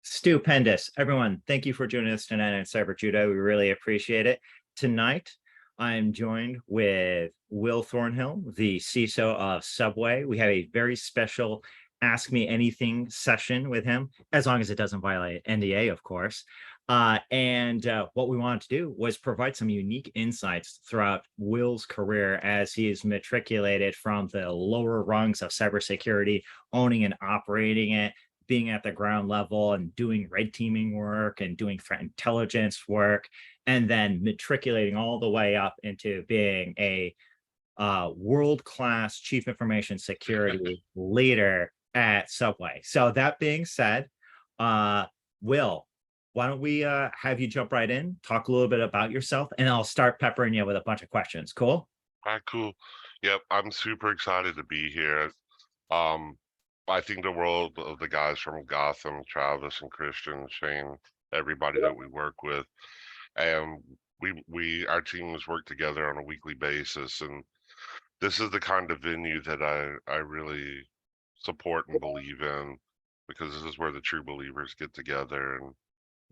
Stupendous. Everyone, thank you for joining us tonight on Cyber Judo. We really appreciate it. Tonight, I'm joined with Will Thornhill, the CISO of Subway. We have a very special Ask Me Anything session with him, as long as it doesn't violate NDA, of course. And what we wanted to do was provide some unique insights throughout Will's career as he is matriculated from the lower rungs of cybersecurity, owning and operating it, being at the ground level and doing red teaming work and doing threat intelligence work, and then matriculating all the way up into being a world-class chief information security leader at Subway. So that being said, Will, why don't we have you jump right in, talk a little bit about yourself, and I'll start peppering you with a bunch of questions. Cool? All right, cool. Yep, I'm super excited to be here. Um, I think the world of the guys from Gotham, Travis and Christian, Shane, everybody that we work with, and our teams work together on a weekly basis, and this is the kind of venue that I really support and believe in, because this is where the true believers get together,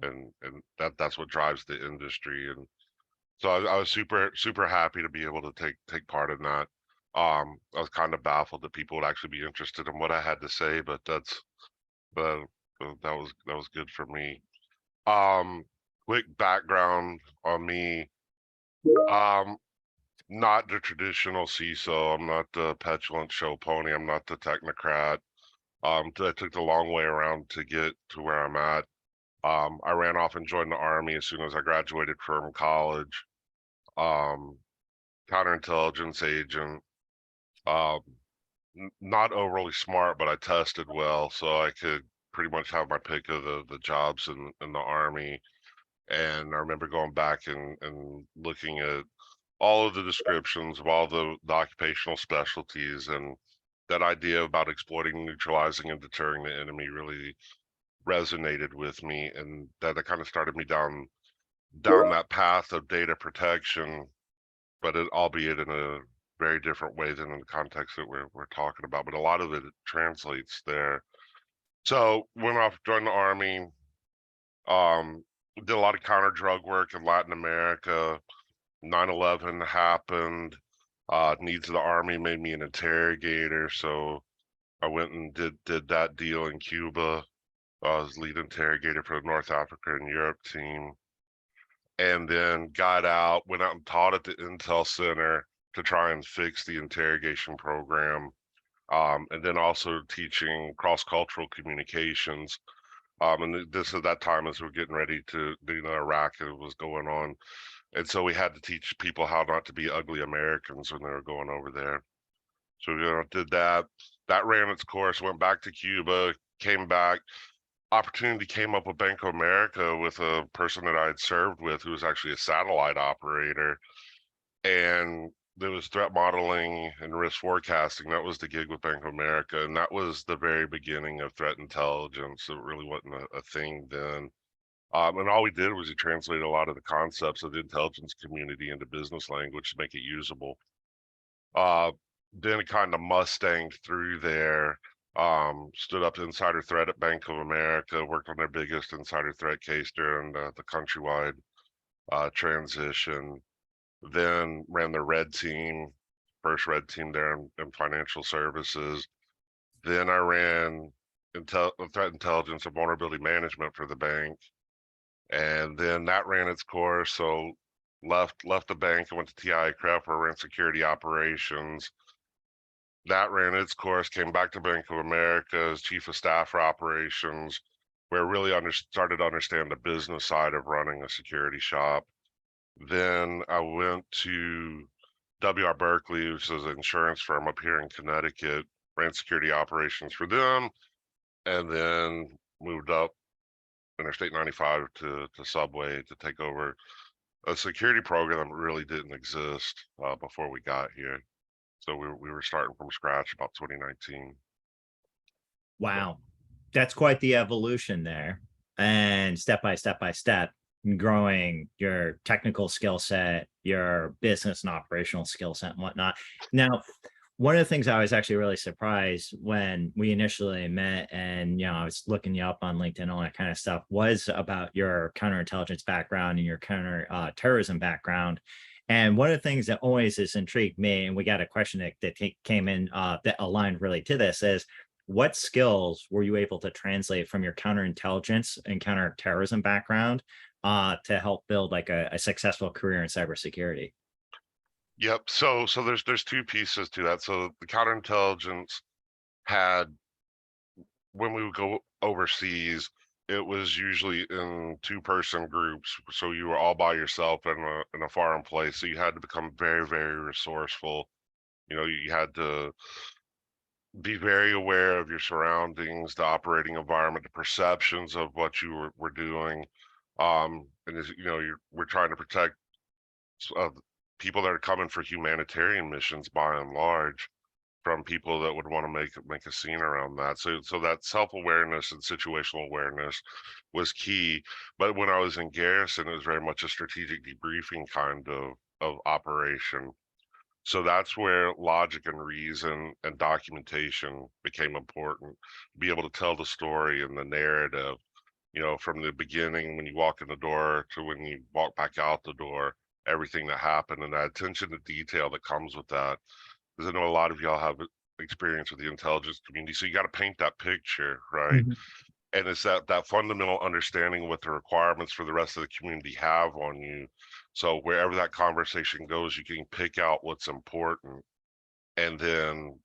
and that's what drives the industry. And so I was super happy to be able to take part in that. I was kind of baffled that people would actually be interested in what I had to say, but but that was good for me. Um, Quick background on me. Um, Not the traditional CISO. I'm not the petulant show pony. I'm not the technocrat. I took the long way around to get to where I'm at. I ran off and joined the army as soon as I graduated from college. Um, Counterintelligence agent. Um, Not overly smart, but I tested well, so I could pretty much have my pick of the jobs in the army. And I remember going back and looking at all of the descriptions of all the occupational specialties, and that idea about exploiting, neutralizing, and deterring the enemy really resonated with me, and that kind of started me down that path of data protection, but albeit in a very different way than in the context that we're talking about. But a lot of it translates there. So went off, joined the army, um, did a lot of counter drug work in Latin America. 9/11 happened. Needs of the army made me an interrogator, so I went and did that deal in Cuba. I was lead interrogator for the North Africa and Europe team, and then got out, went out and taught at the Intel Center to try and fix the interrogation program, and then also teaching cross-cultural communications. And this is that time as we're getting ready to, Iraq was going on. And so we had to teach people how not to be ugly Americans when they were going over there. So, did that. That ran its course, went back to Cuba, came back. Opportunity came up with Bank of America with a person that I had served with who was actually a satellite operator. And there was threat modeling and risk forecasting. That was the gig with Bank of America. And that was the very beginning of threat intelligence. It really wasn't a thing then. And all we did was we translated a lot of the concepts of the intelligence community into business language to make it usable. Then it kind of Mustanged through there, stood up to insider threat at Bank of America, worked on their biggest insider threat case during the countrywide transition, then ran the red team, first red team there in financial services. Then I ran threat intelligence and vulnerability management for the bank. And then that ran its course. So left the bank and went to TI-CREF, where I ran security operations. That ran its course, came back to Bank of America as chief of staff for operations, where I really started to understand the business side of running a security shop. Then I went to W.R. Berkeley, which is an insurance firm up here in Connecticut, ran security operations for them, and then moved up Interstate 95 to Subway to take over a security program that really didn't exist before we got here. So we were starting from scratch about 2019. Wow. That's quite the evolution there. And step by step, growing your technical skill set, your business and operational skill set and whatnot. Now, one of the things I was actually really surprised when we initially met, and I was looking you up on LinkedIn, all that kind of stuff, was about your counterintelligence background and your counter terrorism background. And one of the things that always has intrigued me, and we got a question that came in that aligned really to this, is what skills were you able to translate from your counterintelligence and counterterrorism background to help build like a successful career in cybersecurity? Yep. So there's two pieces to that. So the counterintelligence had, when we would go overseas, it was usually in two-person groups. So you were all by yourself in a foreign place. So you had to become very, very resourceful. You had to be very aware of your surroundings, the operating environment, the perceptions of what you were doing. And as we're trying to protect people that are coming for humanitarian missions by and large, from people that would want to make a scene around that. So that self-awareness and situational awareness was key. But when I was in garrison, it was very much a strategic debriefing kind of operation. So that's where logic and reason and documentation became important. Be able to tell the story and the narrative, from the beginning when you walk in the door to when you walk back out the door, everything that happened and that attention to detail that comes with that. Because I know a lot of y'all have experience with the intelligence community, so you got to paint that picture, right? Mhm. And it's that fundamental understanding what the requirements for the rest of the community have on you. So wherever that conversation goes, you can pick out what's important and then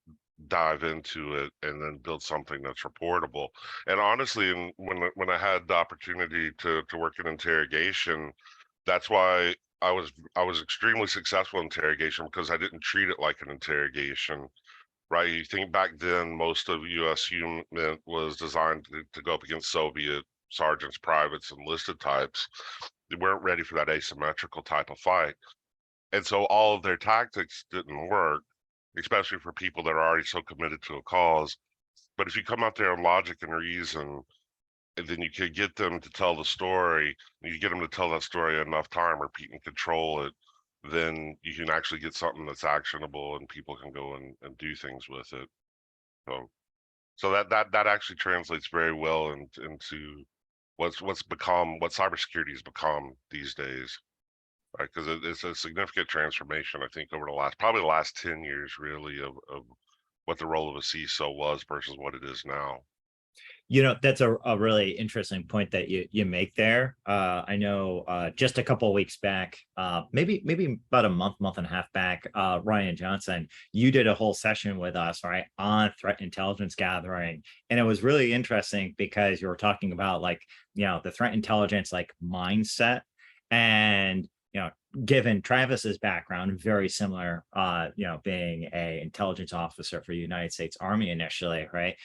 dive into it and then build something that's reportable. And honestly, and when I had the opportunity to work in interrogation, that's why I was extremely successful in interrogation, because I didn't treat it like an interrogation, right? You think back then, most of U.S. unit was designed to go up against Soviet sergeants, privates, and enlisted types. They weren't ready for that asymmetrical type of fight. And so all of their tactics didn't work, especially for people that are already so committed to a cause. But if you come out there on logic and reason, and then you could get them to tell the story, and you get them to tell that story enough time, repeat and control it, then you can actually get something that's actionable and people can go and do things with it. So that actually translates very well into what's become what cybersecurity has become these days, right? Because it's a significant transformation, I think, over probably the last 10 years, really, of what the role of a CISO was versus what it is now. That's a really interesting point that you make there. I know just a couple of weeks back, maybe about a month and a half back, Ryan Johnson, you did a whole session with us, right, on threat intelligence gathering. And it was really interesting because you were talking about like, the threat intelligence like mindset. And given Travis's background, very similar, being a intelligence officer for the United States Army initially, right?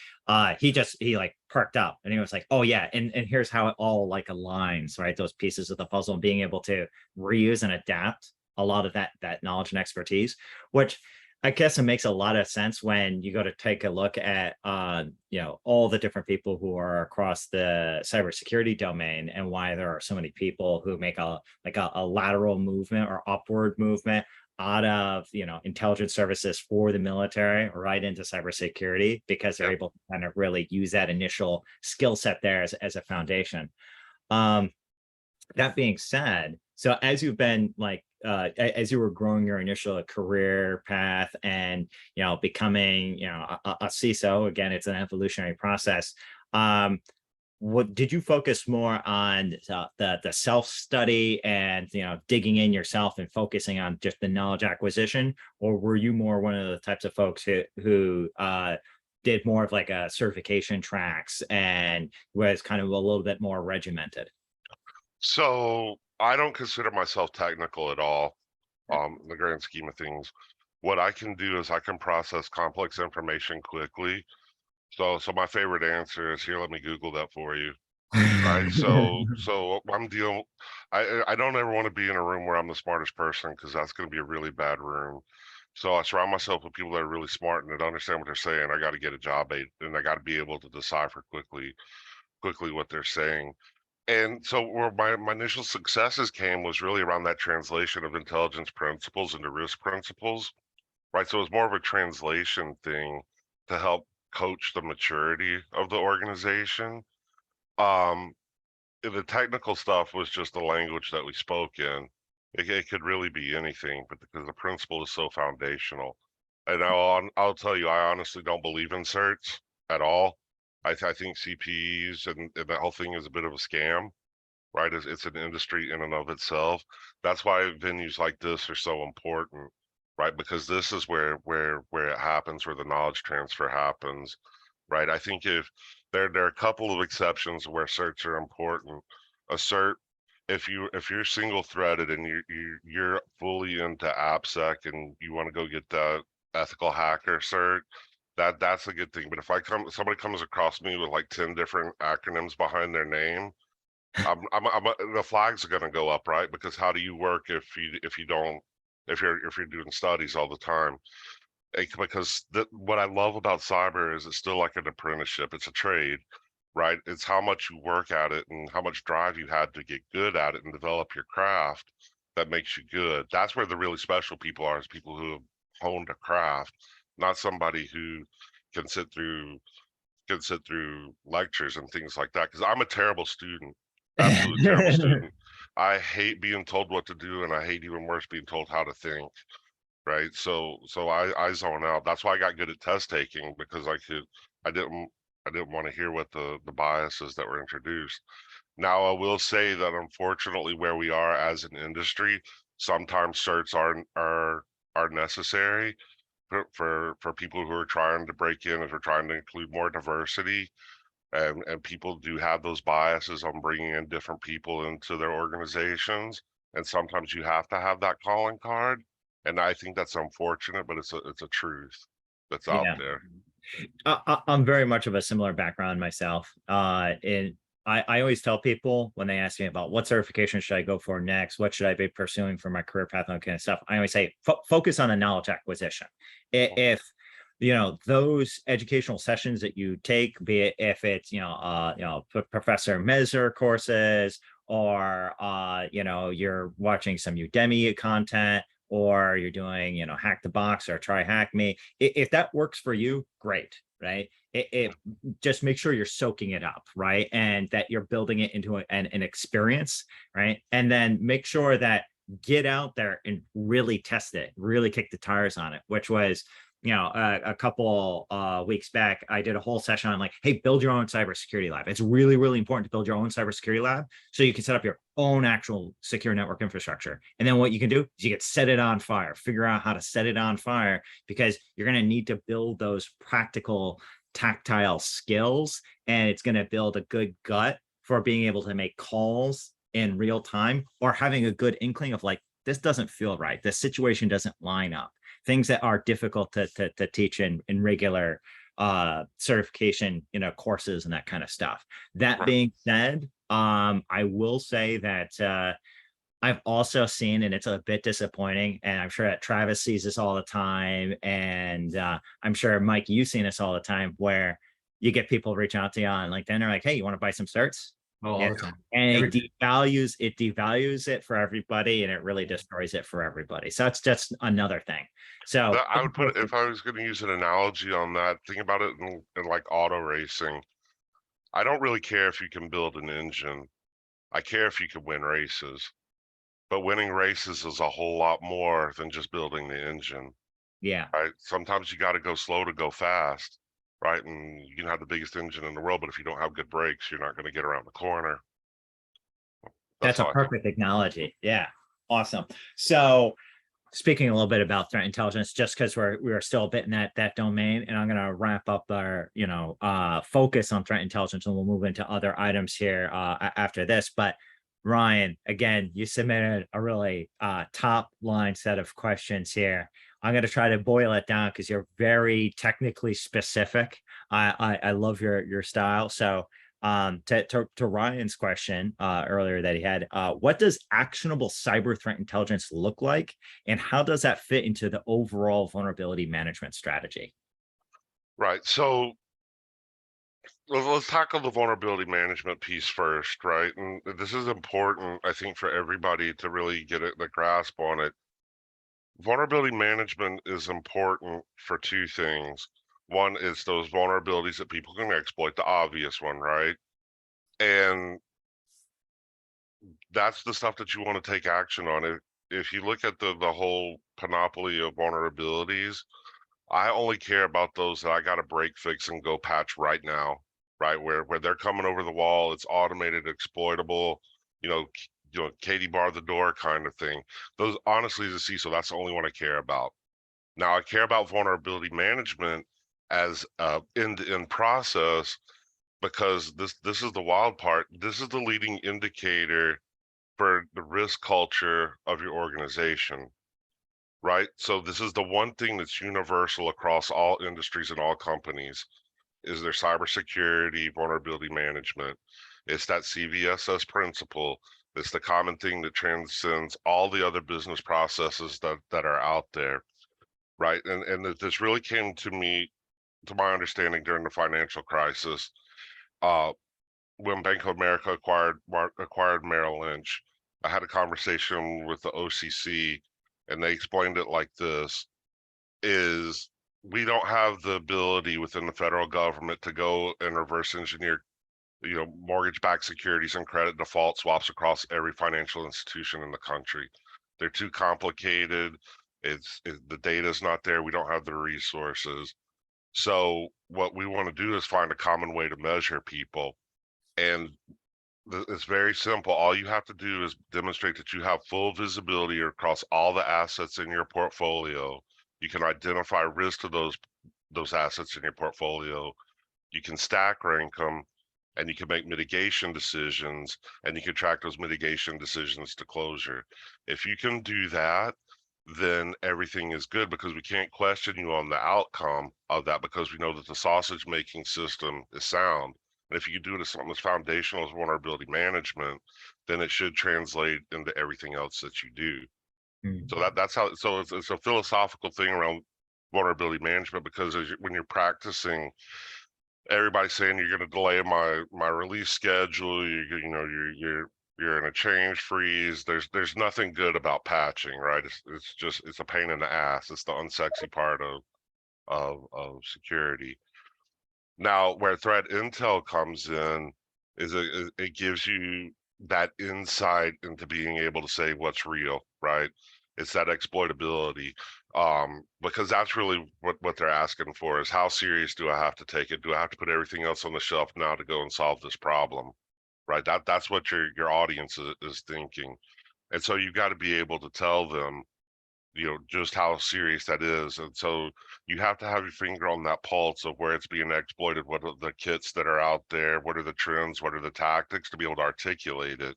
He like perked up and he was like, oh yeah, and here's how it all like aligns, right? Those pieces of the puzzle, and being able to reuse and adapt a lot of that knowledge and expertise, which I guess it makes a lot of sense when you go to take a look at all the different people who are across the cybersecurity domain, and why there are so many people who make a lateral movement or upward movement out of intelligence services for the military right into cybersecurity, because they're Yep. able to kind of really use that initial skill set there as a foundation. Um, that being said, so as you've been like as you were growing your initial career path and becoming a CISO, again, it's an evolutionary process. um what did you focus more on, the self study and digging in yourself and focusing on just the knowledge acquisition, or were you more one of the types of folks who did more of like a certification tracks and was kind of a little bit more regimented? So I don't consider myself technical at all, in the grand scheme of things. What I can do is I can process complex information quickly. So my favorite answer is, here, let me Google that for you. Right. So I'm dealing. I don't ever want to be in a room where I'm the smartest person, because that's going to be a really bad room. So I surround myself with people that are really smart and that understand what they're saying. I got to get a job aid, and I got to be able to decipher quickly what they're saying. And so where my initial successes came was really around that translation of intelligence principles into risk principles. right? So it's more of a translation thing to help coach the maturity of the organization. Um, the technical stuff was just the language that we spoke in. It could really be anything, but because the principle is so foundational. And I'll tell you, I honestly don't believe in certs at all. I think CPEs and that whole thing is a bit of a scam, right? It's an industry in and of itself. That's why venues like this are so important, right? Because this is where it happens, where the knowledge transfer happens, right? I think if there are a couple of exceptions where certs are important. A cert, if you're single threaded and you're fully into AppSec and you want to go get that ethical hacker cert, that's a good thing. But if somebody comes across me with like 10 different acronyms behind their name, the flags are going to go up, right? Because how do you work if you don't if you're doing studies all the time? Because what I love about cyber is it's still like an apprenticeship. It's a trade, right? It's how much you work at it and how much drive you had to get good at it and develop your craft that makes you good. That's where the really special people are, is people who have honed a craft, not somebody who can sit through lectures and things like that. Because I'm a terrible student, absolutely terrible student. I hate being told what to do, and I hate even worse being told how to think. Right. So I zone out. That's why I got good at test taking, because I didn't I didn't want to hear what the biases that were introduced. Now I will say that unfortunately where we are as an industry, sometimes certs are necessary for people who are trying to break in, if we're trying to include more diversity, and people do have those biases on bringing in different people into their organizations, and sometimes you have to have that calling card, and I think that's unfortunate, but it's a truth that's out Yeah. there. I'm very much of a similar background myself. And I always tell people when they ask me about what certification should I go for next, what should I be pursuing for my career path, and that kind of stuff. I always say focus on a knowledge acquisition. If those educational sessions that you take, be it if it's Professor Meser courses, or you're watching some Udemy content, or you're doing Hack the Box or Try Hack Me, if that works for you, great, right? It just make sure you're soaking it up, right? And that you're building it into an experience, right? And then make sure that get out there and really test it, really kick the tires on it, which was a couple weeks back, I did a whole session on like, hey, build your own cybersecurity lab. It's really, really important to build your own cybersecurity lab so you can set up your own actual secure network infrastructure. And then what you can do is you can set it on fire, figure out how to set it on fire, because you're going to need to build those practical tactile skills, and it's going to build a good gut for being able to make calls in real time, or having a good inkling of like, this doesn't feel right. The situation doesn't line up. Things that are difficult to teach in regular certification, courses and that kind of stuff. That Right. being said, I will say that I've also seen, and it's a bit disappointing, and I'm sure that Travis sees this all the time, and I'm sure Mike, you've seen this all the time, where you get people reach out to you on LinkedIn, they're like, "Hey, you want to buy some certs?" Oh, all Yeah, the time. and Every it day. devalues it for everybody, and it really destroys it for everybody. So that's just another thing. So I would put it, if I was going to use an analogy on that, think about it in like auto racing. I don't really care if you can build an engine. I care if you can win races. But winning races is a whole lot more than just building the engine. yeah, Right? Sometimes you got to go slow to go fast, right? And you can have the biggest engine in the world, but if you don't have good brakes, you're not going to get around the corner. That's that's a how I think. perfect analogy. Yeah, awesome. So speaking a little bit about threat intelligence, just because we are still a bit in that domain, and I'm going to wrap up our focus on threat intelligence, and we'll move into other items here after this. But Ryan, again, you submitted a really top line set of questions here. I'm going to try to boil it down because you're very technically specific. I love your style. So to Ryan's question earlier that he had, what does actionable cyber threat intelligence look like, and how does that fit into the overall vulnerability management strategy? Right. So let's tackle the vulnerability management piece first, right? And this is important, I think, for everybody to really get the grasp on it. Vulnerability management is important for two things. One is those vulnerabilities that people can exploit, the obvious one, right? And that's the stuff that you want to take action on. If you look at the whole panoply of vulnerabilities, I only care about those that I got to break, fix, and go patch right now, right? Where they're coming over the wall, it's automated, exploitable, you know, Katie bar the door kind of thing. Those, honestly, as a CISO, that's the only one I care about. Now, I care about vulnerability management as in process, because this is the wild part. This is the leading indicator for the risk culture of your organization, right? So this is the one thing that's universal across all industries and all companies is their cybersecurity vulnerability management. It's that CVSS principle. It's the common thing that transcends all the other business processes that are out there, right? And this really came to my understanding during the financial crisis, uh, when Bank of America acquired Merrill Lynch. I had a conversation with the OCC, and they explained it like this: is we don't have the ability within the federal government to go and reverse engineer, mortgage-backed securities and credit default swaps across every financial institution in the country. They're too complicated. The data's not there. We don't have the resources. So what we want to do is find a common way to measure people. And it's very simple. All you have to do is demonstrate that you have full visibility across all the assets in your portfolio. You can identify risk to those assets in your portfolio. You can stack rank them, and you can make mitigation decisions, and you can track those mitigation decisions to closure. If you can do that, then everything is good, because we can't question you on the outcome of that, because we know that the sausage making system is sound. And if you can do it as something as foundational as vulnerability management, then it should translate into everything else that you do. So Mm. that's how. So it's a philosophical thing around vulnerability management, because when you're practicing, everybody's saying you're going to delay my release schedule. You're in a change freeze. There's nothing good about patching, right? It's a pain in the ass. It's the unsexy part of security. Now, where threat intel comes in is it gives you that insight into being able to say what's real, right? It's that exploitability, because that's really what they're asking for, is how serious do I have to take it? Do I have to put everything else on the shelf now to go and solve this problem, right? That's what your audience is thinking. And so you've got to be able to tell them, just how serious that is. And so you have to have your finger on that pulse of where it's being exploited, what are the kits that are out there, what are the trends, what are the tactics, to be able to articulate it,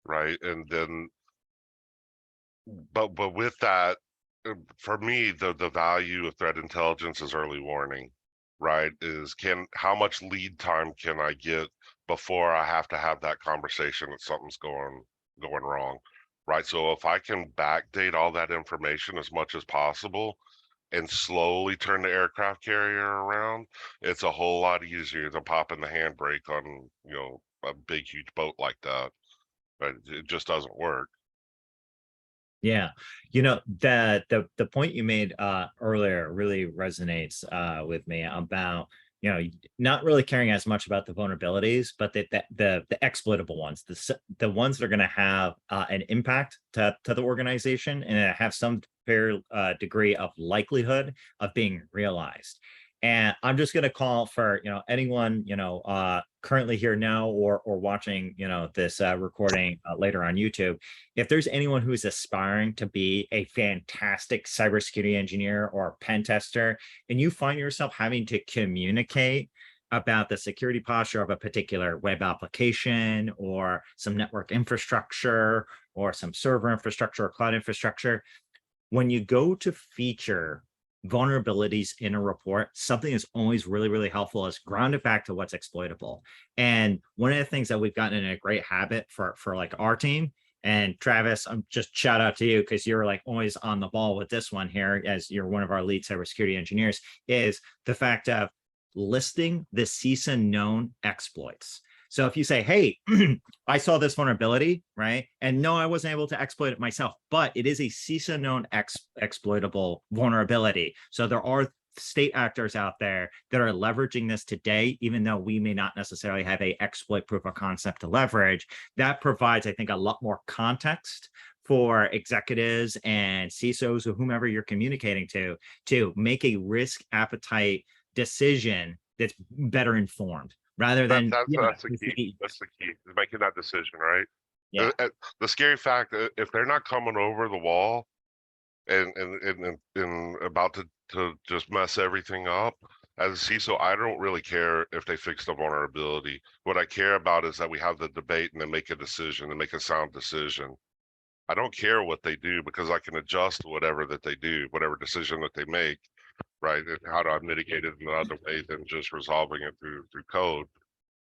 right? And then, but with that, for me, the value of threat intelligence is early warning, right? How much lead time can I get before I have to have that conversation that something's going wrong, right? So if I can backdate all that information as much as possible and slowly turn the aircraft carrier around, it's a whole lot easier than popping the handbrake on, a big huge boat like that. Right? It just doesn't work. Yeah, the point you made earlier really resonates with me about not really caring as much about the vulnerabilities, but the exploitable ones, the ones that are going to have an impact to the organization and have some fair degree of likelihood of being realized. And I'm just going to call for anyone currently here now or watching this recording later on YouTube. If there's anyone who's aspiring to be a fantastic cybersecurity engineer or pen tester, and you find yourself having to communicate about the security posture of a particular web application or some network infrastructure or some server infrastructure or cloud infrastructure, when you go to feature vulnerabilities in a report, something that's always really, really helpful is ground it back to what's exploitable. And one of the things that we've gotten in a great habit for like our team, and Travis, I'm just shout out to you because you're like always on the ball with this one here, as you're one of our lead cybersecurity engineers, is the fact of listing the CISA known exploits. So if you say, hey, I saw this vulnerability, right? And no, I wasn't able to exploit it myself, but it is a CISA known exploitable vulnerability. So there are state actors out there that are leveraging this today, even though we may not necessarily have a exploit proof of concept to leverage. That provides, I think, a lot more context for executives and CISOs or whomever you're communicating to make a risk appetite decision that's better informed rather That's than, that's yeah, that's the key. That's the key, is making that decision, right? yeah. The scary fact, if they're not coming over the wall and about to just mess everything up, as a CISO, I don't really care if they fix the vulnerability. What I care about is that we have the debate and then make a decision and make a sound decision. I don't care what they do because I can adjust whatever that they do, whatever decision that they make, right? And how do I mitigate it in another way than just resolving it through code?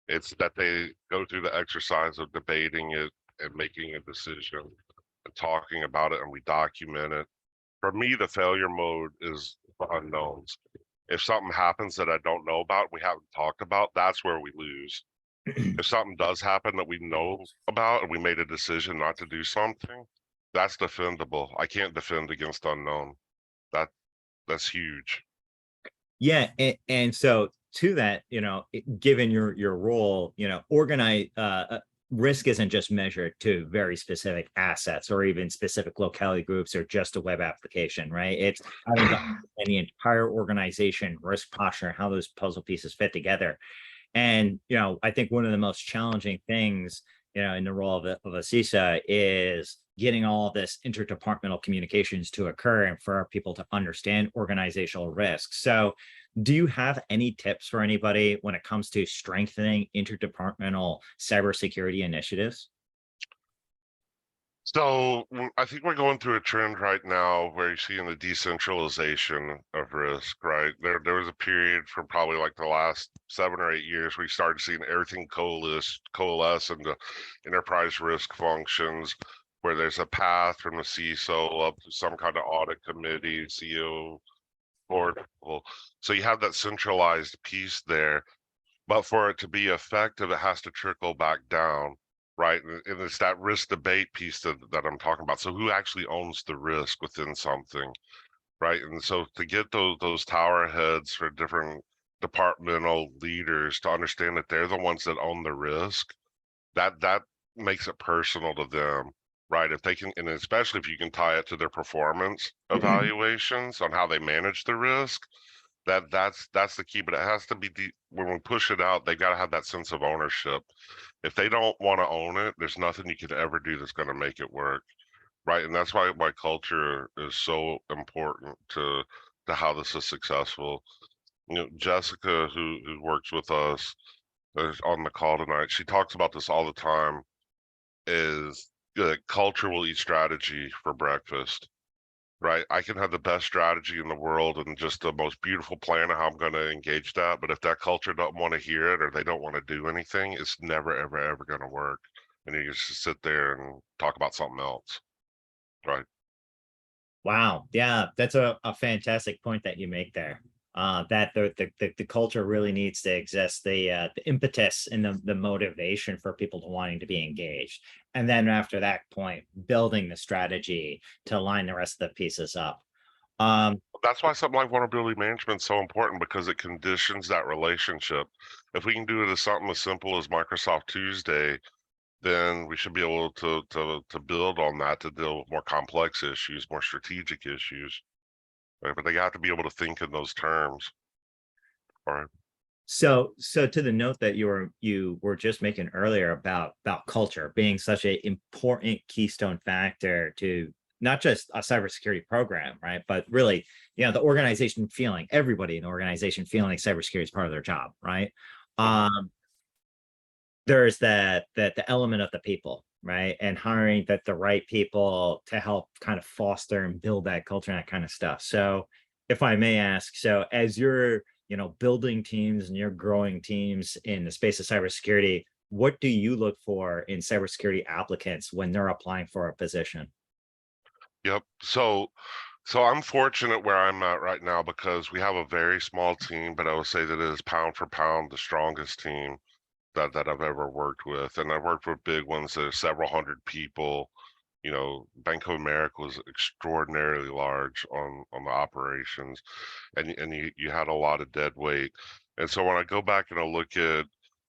It's that they go through the exercise of debating it and making a decision and talking about it, and we document it. For me, the failure mode is the unknowns. If something happens that I don't know about, we haven't talked about, that's where we lose. If something does happen that we know about and we made a decision not to do something, that's defendable. I can't defend against unknown. That that's huge. Yeah, and so to that, given your role, organize risk isn't just measured to very specific assets or even specific locality groups or just a web application, right? It's having to understand the entire organization, risk posture, how those puzzle pieces fit together. And I think one of the most challenging things, in the role of a CISA is getting all this interdepartmental communications to occur and for our people to understand organizational risks. So do you have any tips for anybody when it comes to strengthening interdepartmental cybersecurity initiatives? So I think we're going through a trend right now where you're seeing the decentralization of risk, right? There was a period for probably like the last 7 or 8 years where you started seeing everything coalesce into enterprise risk functions, where there's a path from the CISO up to some kind of audit committee, CEO, board level. So you have that centralized piece there, but for it to be effective, it has to trickle back down, right? And it's that risk debate piece that I'm talking about. So who actually owns the risk within something, right? And so to get those tower heads for different departmental leaders to understand that they're the ones that own the risk, that makes it personal to them, right? If they can, and especially if you can tie it to their performance evaluations on how they manage the risk, that's the key. But it has to be when we push it out, they got to have that sense of ownership. If they don't want to own it, there's nothing you could ever do that's going to make it work, right? And that's why culture is so important to how this is successful. Jessica, who works with us, is on the call tonight, she talks about this all the time. Is culture will eat strategy for breakfast, right? I can have the best strategy in the world and just the most beautiful plan of how I'm going to engage that. But if that culture don't want to hear it or they don't want to do anything, it's never, ever, ever going to work. And you just sit there and talk about something else, right? Wow. Yeah, that's a fantastic point that you make there. That the culture really needs to exist, the impetus and the motivation for people to wanting to be engaged. And then after that point, building the strategy to line the rest of the pieces up. Um, That's why something like vulnerability management is so important because it conditions that relationship. If we can do it as something as simple as Microsoft Tuesday, then we should be able to build on that to deal with more complex issues, more strategic issues. Right? But they have to be able to think in those terms. All right. so to the note that you were just making earlier about culture being such an important keystone factor to not just a cybersecurity program, right? But really, the organization feeling, everybody in the organization feeling like cybersecurity is part of their job, right? Mhm. Um, there's that the element of the people, right? And hiring the right people to help kind of foster and build that culture and that kind of stuff. So if I may ask, so as you're, building teams and you're growing teams in the space of cybersecurity, what do you look for in cybersecurity applicants when they're applying for a position? Yep. So I'm fortunate where I'm at right now because we have a very small team, but I would say that it is pound for pound the strongest team. that I've ever worked with, and I've worked with big ones that are several hundred people. You know, Bank of America was extraordinarily large on the operations, and you had a lot of dead weight. And so when I go back and I look at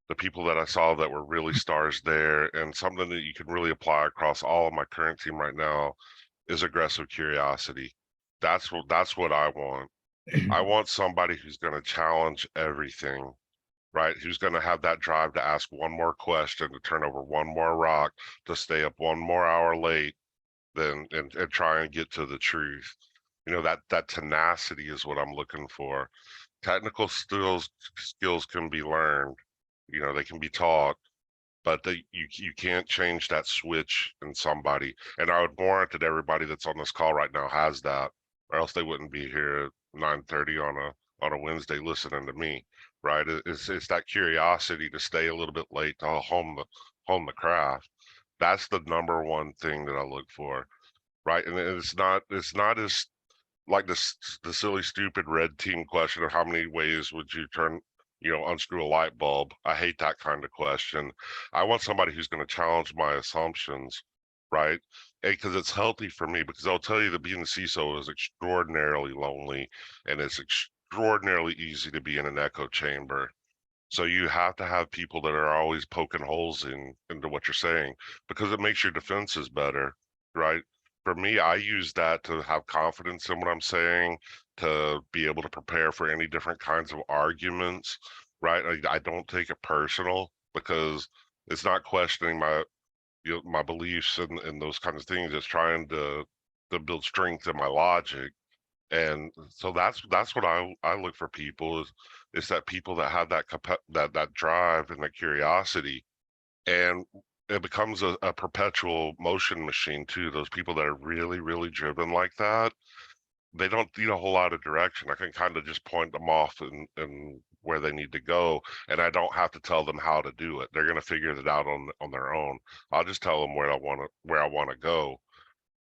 the people that I saw that were really stars there, and something that you can really apply across all of my current team right now is aggressive curiosity. That's what I want. I want somebody who's going to challenge everything, right? Who's going to have that drive to ask one more question, to turn over one more rock, to stay up one more hour late, than and try and get to the truth. You know, that tenacity is what I'm looking for. Technical skills can be learned. You know, they can be taught, but you can't change that switch in somebody. And I would warrant that everybody that's on this call right now has that, or else they wouldn't be here at 9:30 on a Wednesday listening to me, right? It's that curiosity to stay a little bit late to hone the craft. That's the number one thing that I look for, right? And it's not as like the silly stupid red team question of how many ways would you unscrew a light bulb. I hate that kind of question. I want somebody who's going to challenge my assumptions, right? Because it's healthy for me, because I'll tell you that being the CISO is extraordinarily lonely, and it's extraordinarily easy to be in an echo chamber. So you have to have people that are always poking holes into what you're saying, because it makes your defenses better, right? For me, I use that to have confidence in what I'm saying, to be able to prepare for any different kinds of arguments, right? I don't take it personal, because it's not questioning my beliefs and those kinds of things. It's trying to build strength in my logic. And so that's what I look for people is that people that have that drive and that curiosity, and it becomes a perpetual motion machine too. Those people that are really, really driven like that, they don't need a whole lot of direction. I can kind of just point them off and where they need to go, and I don't have to tell them how to do it. They're gonna figure it out on their own. I'll just tell them where I want to go.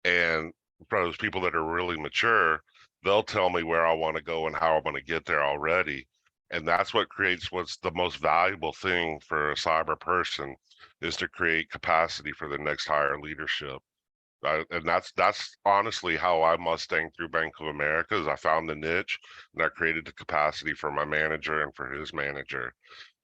And for those people that are really mature, they'll tell me where I want to go and how I'm going to get there already. And that's what creates what's the most valuable thing for a cyber person, is to create capacity for the next higher leadership. And that's honestly how I Mustang through Bank of America. Is I found the niche, and I created the capacity for my manager and for his manager.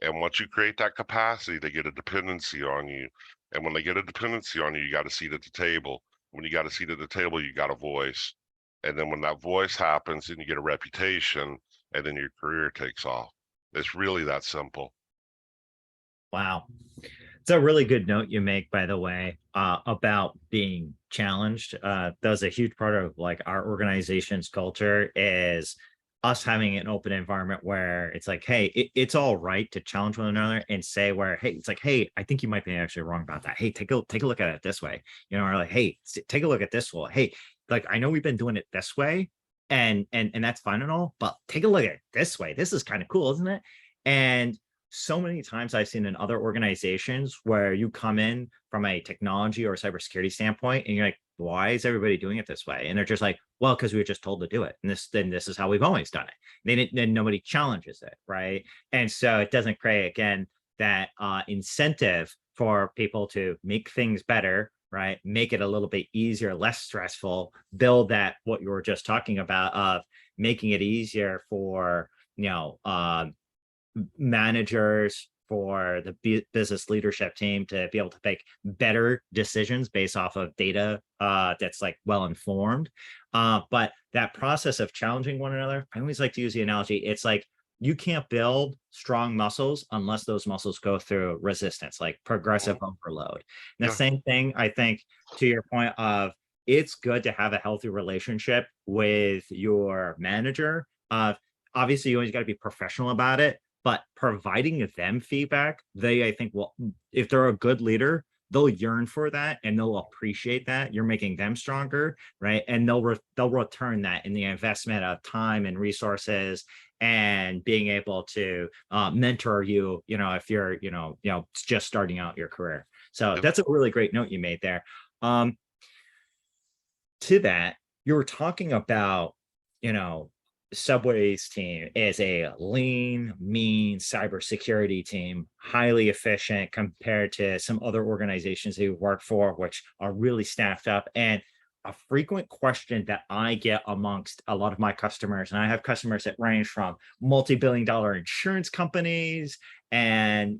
And once you create that capacity, they get a dependency on you. And when they get a dependency on you, you got a seat at the table. When you got a seat at the table, you got a voice. And then when that voice happens, then you get a reputation, and then your career takes off. It's really that simple. Wow. It's a really good note you make, by the way, about being challenged. That was a huge part of like our organization's culture, is us having an open environment where it's like, hey, it's all right to challenge one another and say where, hey, it's like, hey, I think you might be actually wrong about that. Hey, take a look at it this way, or like, hey, take a look at this one. Hey, like, I know we've been doing it this way, and that's fine and all, but take a look at it this way. This is kind of cool, isn't it? And so many times I've seen in other organizations where you come in from a technology or cybersecurity standpoint, and you're like, why is everybody doing it this way? And they're just like, well, because we were just told to do it. And this is how we've always done it. Then nobody challenges it, right? And so it doesn't create, again, that incentive for people to make things better, right? Make it a little bit easier, less stressful, build that, what you were just talking about, of making it easier for, managers, for the business leadership team to be able to make better decisions based off of data that's like well informed. But that process of challenging one another, I always like to use the analogy. It's like, you can't build strong muscles unless those muscles go through resistance, like progressive Mhm. overload. And the Yeah. same thing, I think, to your point of, it's good to have a healthy relationship with your manager. Obviously, you always got to be professional about it, but providing them feedback, I think, will, if they're a good leader, they'll yearn for that and they'll appreciate that you're making them stronger, right? And they'll return that in the investment of time and resources, and being able to mentor you, if you're, just starting out your career. So Yep. that's a really great note you made there. Um, to that, you were talking about, you know, Subway's team is a lean, mean cybersecurity team, highly efficient compared to some other organizations that we work for, which are really staffed up. And a frequent question that I get amongst a lot of my customers, and I have customers that range from multi-billion-dollar insurance companies and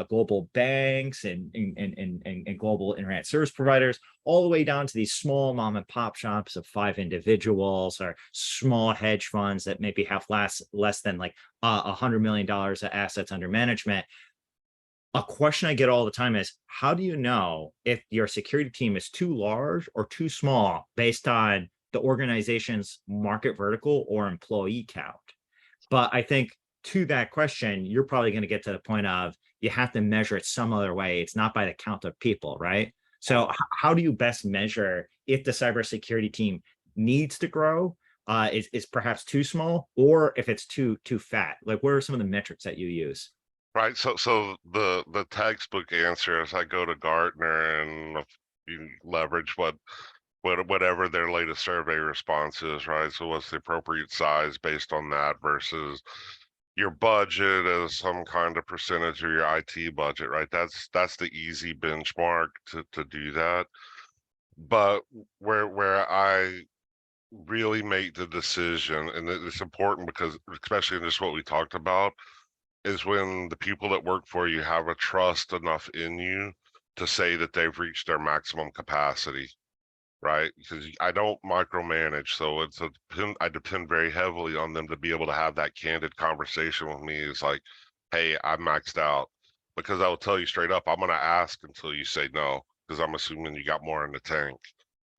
global banks and global internet service providers, all the way down to these small mom and pop shops of 5 individuals or small hedge funds that maybe have less than like $100 million of assets under management. A question I get all the time is, how do you know if your security team is too large or too small based on the organization's market vertical or employee count? But I think to that question, you're probably going to get to the point of you have to measure it some other way. It's not by the count of people, right? So how do you best measure if the cybersecurity team needs to grow, is perhaps too small, or if it's too fat? Like, what are some of the metrics that you use? Right. So the textbook answer is I go to Gartner and you leverage whatever their latest survey response is, right? So what's the appropriate size based on that versus your budget as some kind of percentage of your IT budget, right? That's the easy benchmark to do that. But where I really make the decision, and it's important because especially in just what we talked about, is when the people that work for you have a trust enough in you to say that they've reached their maximum capacity, right? Because I don't micromanage, so I depend very heavily on them to be able to have that candid conversation with me. It's like, hey, I'm maxed out, because I will tell you straight up, I'm gonna ask until you say no, because I'm assuming you got more in the tank,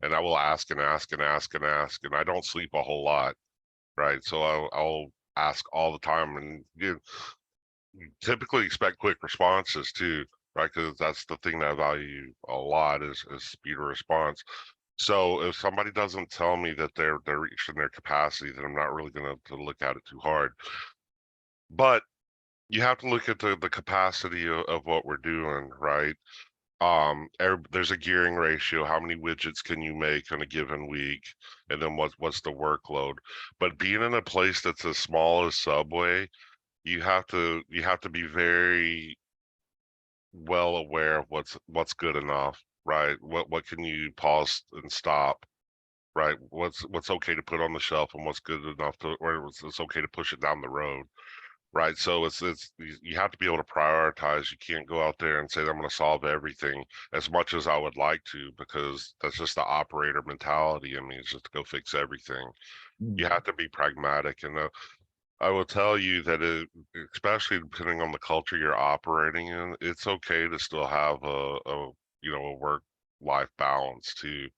and I will ask and ask and ask and ask, and I don't sleep a whole lot, right? So I'll ask all the time, and you typically expect quick responses too, right? Because that's the thing that I value a lot is speed of response. So if somebody doesn't tell me that they're reaching their capacity, then I'm not really going to look at it too hard. But you have to look at the capacity of what we're doing, right? There's a gearing ratio. How many widgets can you make in a given week, and then what's the workload? But being in a place that's as small as Subway, you have to be very well aware of what's good enough, right? What can you pause and stop, right? What's okay to put on the shelf and what's good enough to, or it's okay to push it down the road, right? So you have to be able to prioritize. You can't go out there and say, I'm going to solve everything, as much as I would like to, because that's just the operator mentality. I mean, it's just to go fix everything. You Mm. have to be pragmatic, and I will tell you that especially depending on the culture you're operating in, it's okay to still have a work life balance too.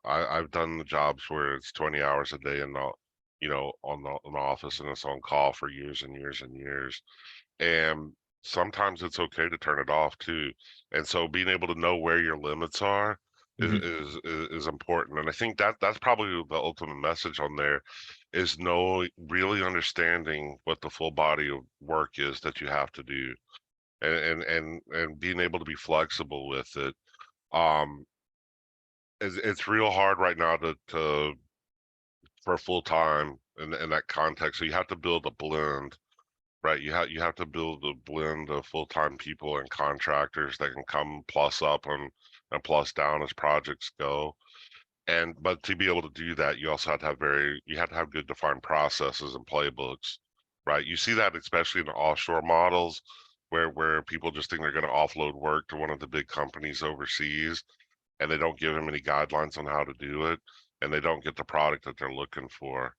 I've done the jobs where it's 20 hours a day and not, on the office, and it's on call for years and years and years. And sometimes it's okay to turn it off too. And so being able to know where your limits are Mhm. is important. And I think that's probably the ultimate message on there, is really understanding what the full body of work is that you have to do, and being able to be flexible with it. Um, it's real hard right now to for full time in that context. So you have to build a blend. Right, you have to build a blend of full-time people and contractors that can come plus up and plus down as projects go. But to be able to do that, you have to have good defined processes and playbooks, right? You see that especially in the offshore models, where people just think they're going to offload work to one of the big companies overseas, and they don't give them any guidelines on how to do it, and they don't get the product that they're looking for.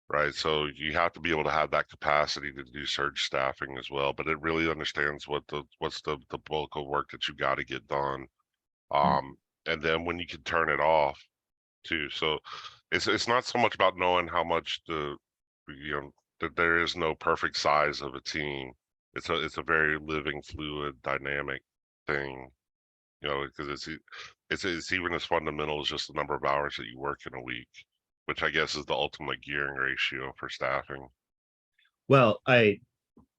Right. So you have to be able to have that capacity to do surge staffing as well, but it really understands what's the bulk of work that you got to get done. Mm. Um, and then when you can turn it off too. So it's not so much about knowing how much that there is no perfect size of a team. It's a very living, fluid, dynamic thing. Because it's even as fundamental as just the number of hours that you work in a week, which I guess is the ultimate gearing ratio for staffing. Well, I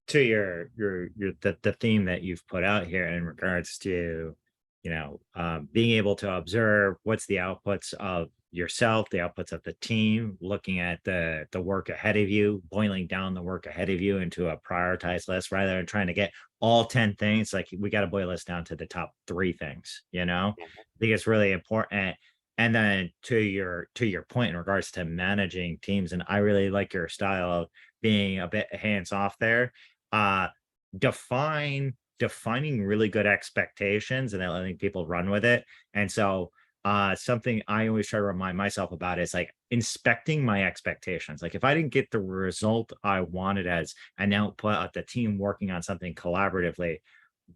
to your the theme that you've put out here in regards to being able to observe what's the outputs of yourself, the outputs of the team, looking at the work ahead of you, boiling down the work ahead of you into a prioritized list rather than trying to get all 10 things. Like we got to boil this down to the top 3 things, you know? Mhm. I think it's really important. And then to your point in regards to managing teams, and I really like your style of being a bit hands off there. Uh defining really good expectations and then letting people run with it. And so something I always try to remind myself about is like inspecting my expectations. Like if I didn't get the result I wanted as an output of the team working on something collaboratively,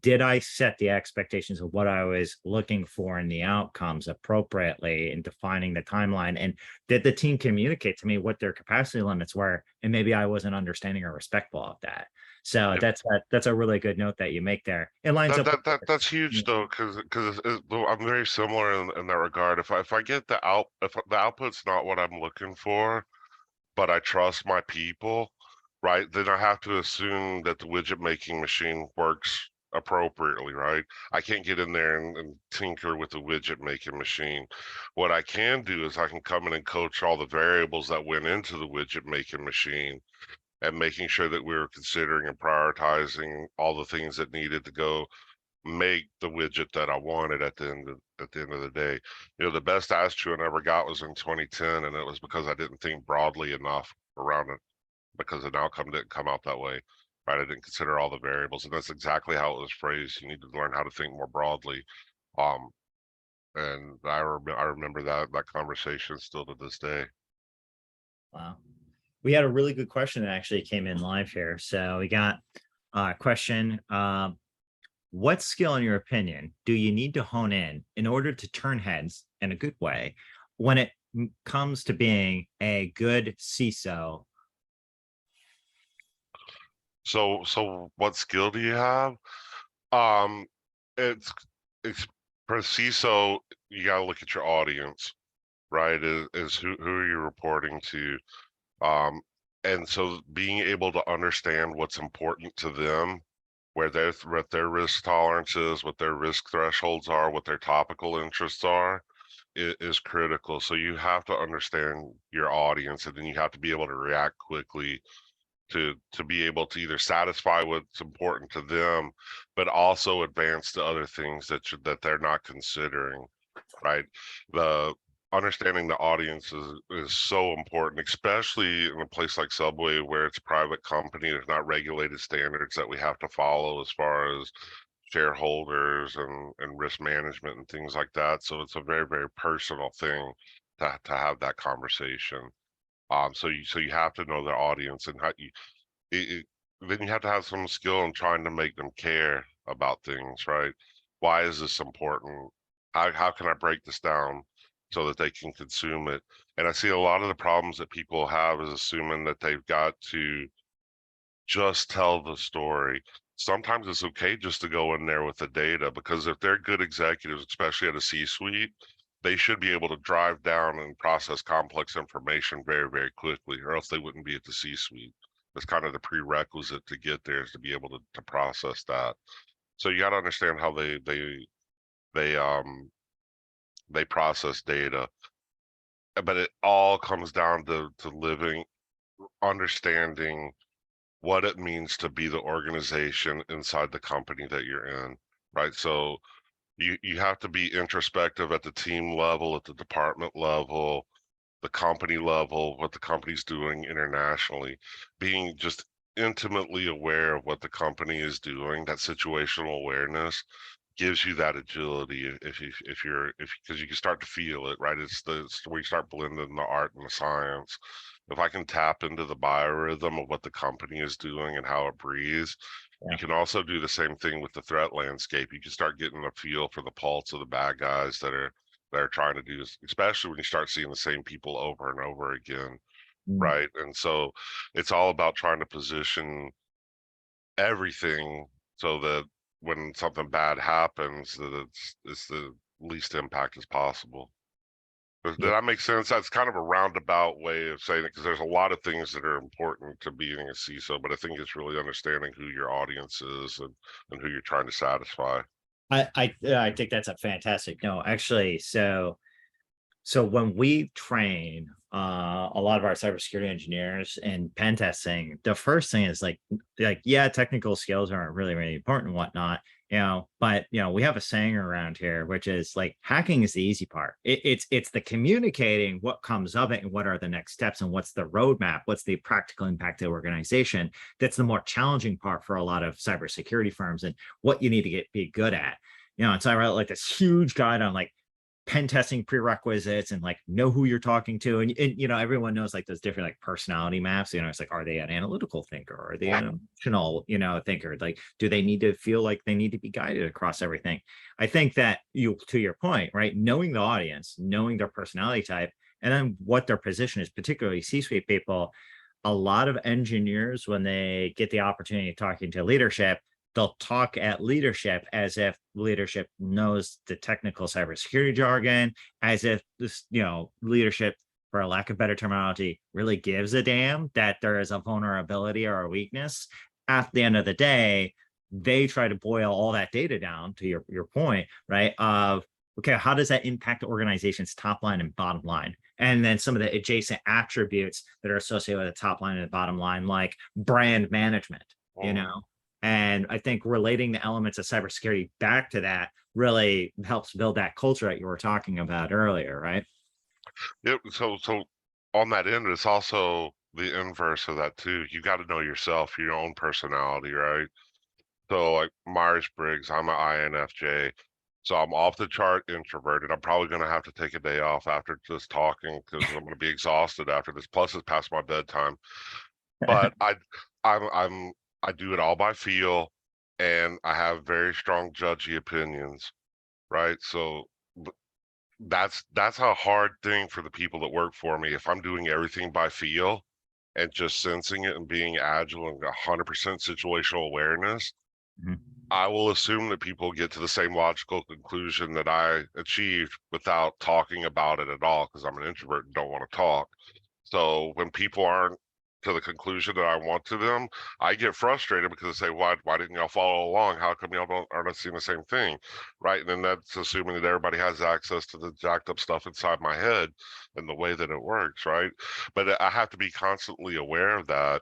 did I set the expectations of what I was looking for in the outcomes appropriately in defining the timeline? And did the team communicate to me what their capacity limits were? And maybe I wasn't understanding or respectful of that. So Yep. that's a really good note that you make there. It lines That up with that's huge though, because I'm very similar in that regard. If I get the out if the output's not what I'm looking for, but I trust my people, right? Then I have to assume that the widget making machine works appropriately, right? I can't get in there and tinker with the widget making machine. What I can do is I can come in and coach all the variables that went into the widget making machine and making sure that we were considering and prioritizing all the things that needed to go make the widget that I wanted at the end of the day. You know, the best Astro I ever got was in 2010, and it was because I didn't think broadly enough around it because the outcome didn't come out that way. Right, I didn't consider all the variables, and that's exactly how it was phrased. You need to learn how to think more broadly. Um, and I remember that conversation still to this day. Wow. We had a really good question that actually came in live here. So we got a question. What skill, in your opinion, do you need to hone in order to turn heads in a good way when it comes to being a good CISO? So what skill do you have? Um, it's it's for CISO, you gotta look at your audience, right? Is who are you reporting to? Um, and so being able to understand what's important to them, what their risk tolerances, what their risk thresholds are, what their topical interests are, is critical. So you have to understand your audience, and then you have to be able to react quickly to be able to either satisfy what's important to them, but also advance to other things that they're not considering, right? The understanding the audience is so important, especially in a place like Subway where it's a private company. There's not regulated standards that we have to follow as far as shareholders and risk management and things like that. So it's a very, very personal thing to have that conversation. So you have to know their audience and how it, then you have to have some skill in trying to make them care about things, right? Why is this important? How can I break this down so that they can consume it? And I see a lot of the problems that people have is assuming that they've got to just tell the story. Sometimes it's okay just to go in there with the data because if they're good executives, especially at a C-suite, they should be able to drive down and process complex information very, very quickly, or else they wouldn't be at the C-suite. That's kind of the prerequisite to get there is to be able to process that. So you got to understand how they they process data, but it all comes down to living, understanding what it means to be the organization inside the company that you're in, right? So you have to be introspective at the team level, at the department level, the company level, what the company's doing internationally, being just intimately aware of what the company is doing, that situational awareness gives you that agility if because you can start to feel it, right? It's where you start blending the art and the science. If I can tap into the biorhythm of what the company is doing and how it breathes, you Yeah. can also do the same thing with the threat landscape. You can start getting a feel for the pulse of the bad guys that are trying to do this, especially when you start seeing the same people over and over again, Mm. right? And so it's all about trying to position everything so that when something bad happens, that it's the least impact as possible. Does Yeah. that make sense? That's kind of a roundabout way of saying it because there's a lot of things that are important to being a CISO, but I think it's really understanding who your audience is and who you're trying to satisfy. I think that's a fantastic no, actually. So So when we train a lot of our cybersecurity engineers in pen testing, the first thing is like yeah, technical skills aren't really really important and whatnot, but we have a saying around here, which is like hacking is the easy part. It's the communicating what comes of it and what are the next steps and what's the roadmap, what's the practical impact to the organization. That's the more challenging part for a lot of cybersecurity firms and what you need to be good at. And so I wrote like this huge guide on like pen testing prerequisites and like know who you're talking to, and everyone knows like those different like personality maps. It's like, are they an analytical thinker, or are they an emotional thinker? Like, do they need to feel like they need to be guided across everything? I think that, to your point, right, knowing the audience, knowing their personality type, and then what their position is, particularly C-suite people. A lot of engineers, when they get the opportunity of talking to leadership, they'll talk at leadership as if leadership knows the technical cybersecurity jargon, as if this, leadership, for a lack of better terminology, really gives a damn that there is a vulnerability or a weakness. At the end of the day, they try to boil all that data down to your point, right? Of okay, how does that impact the organization's top line and bottom line? And then some of the adjacent attributes that are associated with the top line and the bottom line, like brand management, you Mhm. know, and I think relating the elements of cybersecurity back to that really helps build that culture that you were talking about earlier, right? Yep. So on that end, it's also the inverse of that too. You got to know yourself, your own personality, right? So like Myers-Briggs, I'm an INFJ. So I'm off the chart introverted. I'm probably gonna have to take a day off after just talking because I'm gonna be exhausted after this. Plus, it's past my bedtime. But I'm I do it all by feel, and I have very strong judgy opinions, right? So that's a hard thing for the people that work for me. If I'm doing everything by feel and just sensing it and being agile and 100% situational awareness, Mhm. I will assume that people get to the same logical conclusion that I achieved without talking about it at all because I'm an introvert and don't want to talk. So when people aren't to the conclusion that I want to them, I get frustrated because I say, why didn't y'all follow along? How come y'all aren't seeing the same thing? Right. And then that's assuming that everybody has access to the jacked up stuff inside my head and the way that it works. Right. But I have to be constantly aware of that,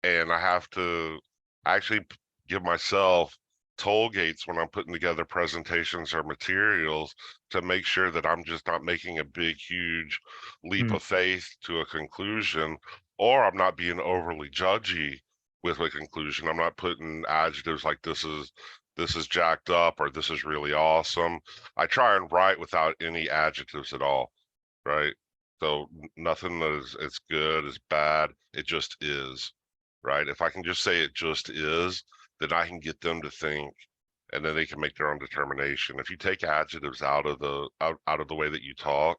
and I have to actually give myself toll gates when I'm putting together presentations or materials to make sure that I'm just not making a big, huge leap Mm. of faith to a conclusion, or I'm not being overly judgy with a conclusion. I'm not putting adjectives like this is jacked up or this is really awesome. I try and write without any adjectives at all, right? So nothing that is good is bad. It just is, right? If I can just say it just is, then I can get them to think, and then they can make their own determination. If you take adjectives out of the way that you talk,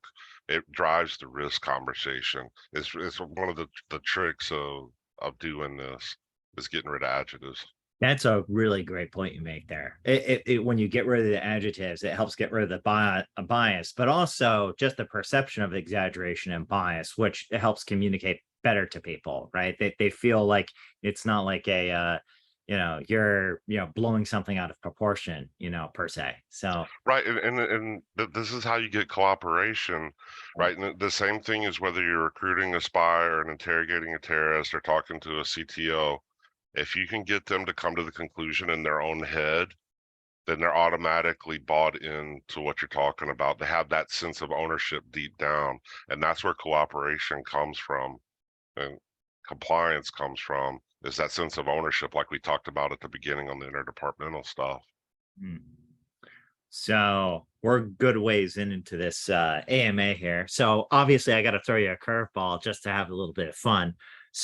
it drives the risk conversation. It's one of the tricks of doing this is getting rid of adjectives. That's a really great point you make there. When you get rid of the adjectives, it helps get rid of the bias, but also just the perception of exaggeration and bias, which it helps communicate better to people, right? They feel like it's not like you're blowing something out of proportion, per se. So Right, and this is how you get cooperation, right? And the same thing is whether you're recruiting a spy or interrogating a terrorist or talking to a CTO. If you can get them to come to the conclusion in their own head, then they're automatically bought into what you're talking about. They have that sense of ownership deep down, and that's where cooperation comes from and compliance comes from, is that sense of ownership, like we talked about at the beginning on the interdepartmental stuff. mm. So we're good ways into this AMA here. So obviously, I got to throw you a curveball just to have a little bit of fun.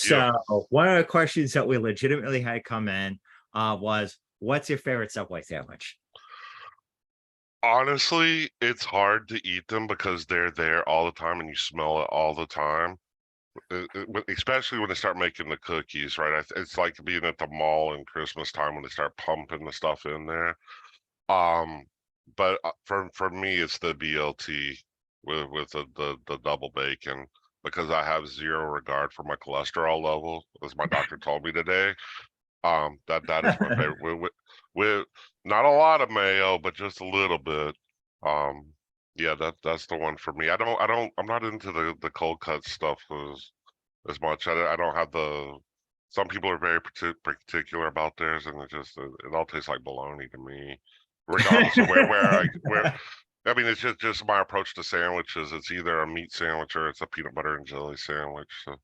Yep. So one of the questions that we legitimately had come in was, "What's your favorite Subway sandwich?" Honestly, it's hard to eat them because they're there all the time and you smell it all the time. Especially when they start making the cookies, right? It's like being at the mall in Christmas time when they start pumping the stuff in there. Um, but for me, it's the BLT with the double bacon because I have zero regard for my cholesterol level, as my doctor told me today. That is my favorite with not a lot of mayo, but just a little bit. Um, Yeah, that's the one for me. I'm not into the cold cut stuff as much. I don't have the. Some people are very particular about theirs, and it all tastes like bologna to me, regardless of where. I mean, it's just my approach to sandwiches. It's either a meat sandwich or it's a peanut butter and jelly sandwich. So.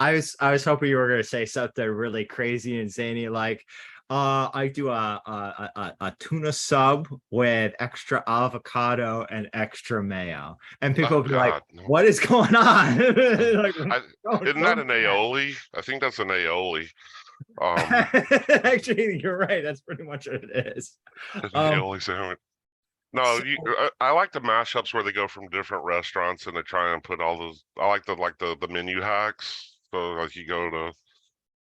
I was hoping you were going to say something really crazy and zany, like I do a tuna sub with extra avocado and extra mayo, and people Oh will be like, God, no. "What is going on?" Like, I, isn't that don't an do that. aioli? I think that's an aioli. Um, Actually, you're right. That's pretty much what it is. an Um, aioli sandwich. No, so I like the mashups where they go from different restaurants and they try and put all those. I like the menu hacks. So like you go to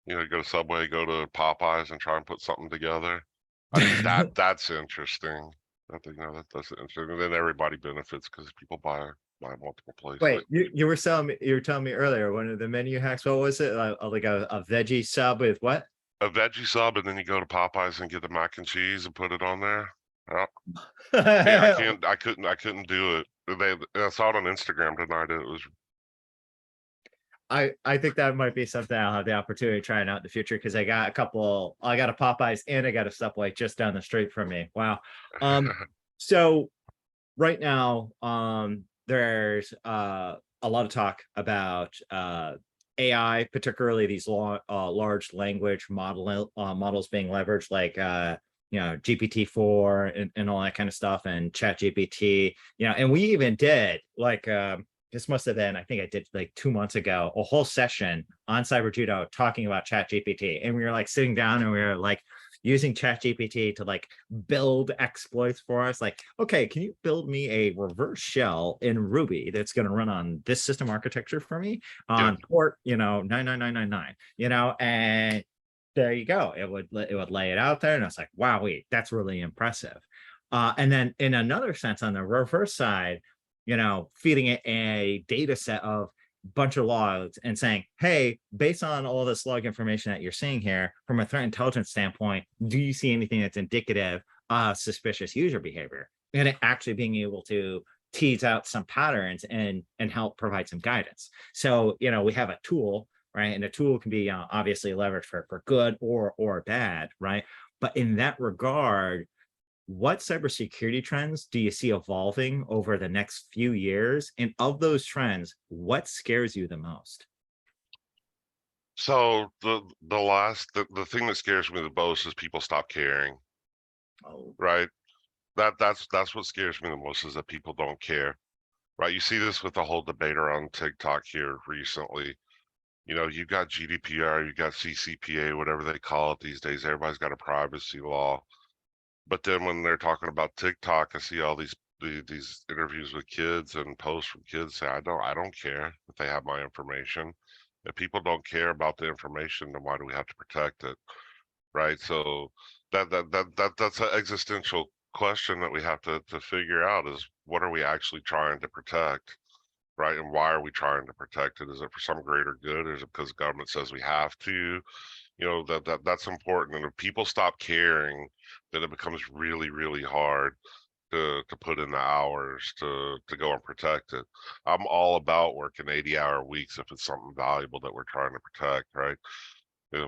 go to Subway, go to Popeyes, and try and put something together. I think that's interesting. I think that's interesting, and then everybody benefits because people buy multiple places. wait, you were telling me earlier one of the menu hacks. What was it? Like a veggie sub with what? A veggie sub, and then you go to Popeyes and get the mac and cheese and put it on there. Yeah. I can't. I couldn't do it. I saw it on Instagram tonight. It was. I think that might be something I'll have the opportunity to try out in the future because I got a Popeyes and I got a Subway just down the street from me. Wow. So right now, there's a lot of talk about AI, particularly these large language models being leveraged, like GPT-4 and all that kind of stuff, and Chat GPT. And we even did like this must have been, I think I did like 2 months ago, a whole session on Cyber Judo talking about Chat GPT, and we were like sitting down and we were like using Chat GPT to like build exploits for us. Like, okay, can you build me a reverse shell in Ruby that's going to run on this system architecture for me Yeah. on port, 99999, and there you go. It would lay it out there, and I was like, wow, wait, that's really impressive. And then in another sense, on the reverse side, feeding it a data set of bunch of logs and saying, hey, based on all this log information that you're seeing here, from a threat intelligence standpoint, do you see anything that's indicative of suspicious user behavior? And it actually being able to tease out some patterns and help provide some guidance. So, we have a tool, right? And a tool can be obviously leveraged for good or bad, right? But in that regard, what cybersecurity trends do you see evolving over the next few years? And of those trends, what scares you the most? So the thing that scares me the most is people stop caring, Oh, right? That's what scares me the most is that people don't care, right? You see this with the whole debate around TikTok here recently. You've got GDPR, you've got CCPA, whatever they call it these days. Everybody's got a privacy law. But then when they're talking about TikTok, I see all these interviews with kids and posts from kids say, I don't care if they have my information. If people don't care about the information, then why do we have to protect it? Right. So that's an existential question that we have to figure out is what are we actually trying to protect? Right. And why are we trying to protect it? Is it for some greater good? Or is it because government says we have to? That's important. And if people stop caring, then it becomes really, really hard to put in the hours to go and protect it. I'm all about working 80-hour weeks if it's something valuable that we're trying to protect, right?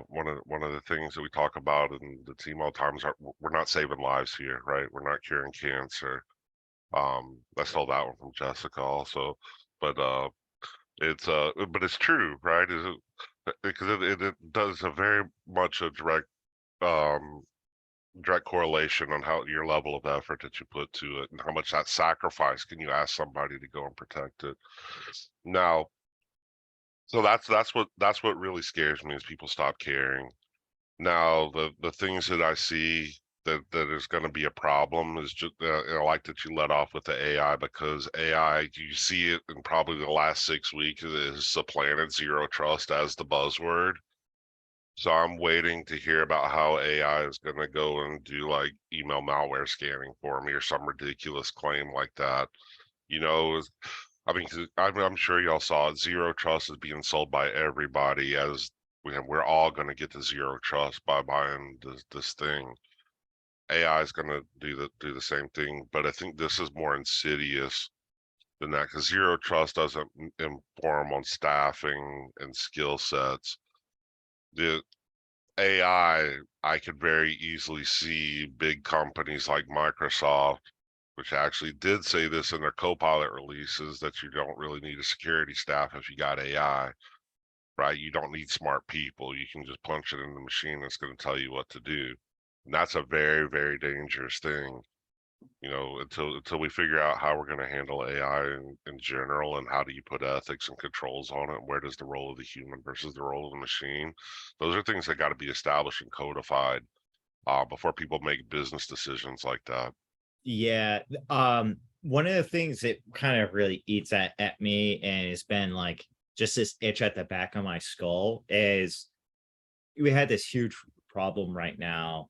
One of the things that we talk about in the team all the time is we're not saving lives here, right? We're not curing cancer. I stole that one from Jessica also, but it's true, right? Is it because it does a very much a um direct correlation on how your level of effort that you put to it and how much that sacrifice can you ask somebody to go and protect it. Now, so that's what really scares me is people stop caring. Now, the things that I see that is going to be a problem is just I like that you let off with the AI because AI, you see it in probably the last 6 weeks is supplanted zero trust as the buzzword. So I'm waiting to hear about how AI is going to go and do like email malware scanning for me or some ridiculous claim like that. You know, I mean, 'cause I'm sure y'all saw it. Zero trust is being sold by everybody as we're all going to get to zero trust by buying this thing. AI is going to do the same thing, but I think this is more insidious than that because zero trust doesn't inform on staffing and skill sets. The AI, I could very easily see big companies like Microsoft, which actually did say this in their Copilot releases, that you don't really need a security staff if you got AI, right? You don't need smart people. You can just punch it in the machine that's going to tell you what to do. And that's a very, very dangerous thing, until we figure out how we're going to handle AI in general, and how do you put ethics and controls on it, and where does the role of the human versus the role of the machine. Those are things that got to be established and codified before people make business decisions like that. Yeah. One of the things that kind of really eats at me and has been like just this itch at the back of my skull is we had this huge problem right now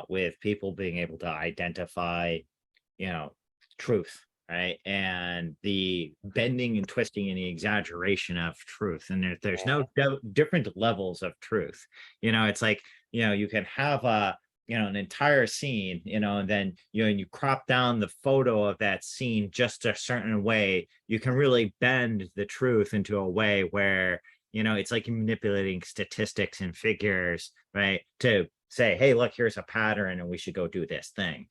with people being able to identify, truth, right? And the bending and twisting and the exaggeration of truth. And there's no different levels of truth. It's like, you can have an entire scene, and then, and you crop down the photo of that scene just a certain way, you can really bend the truth into a way where, it's like manipulating statistics and figures, right? To say, hey, look, here's a pattern and we should go do this thing.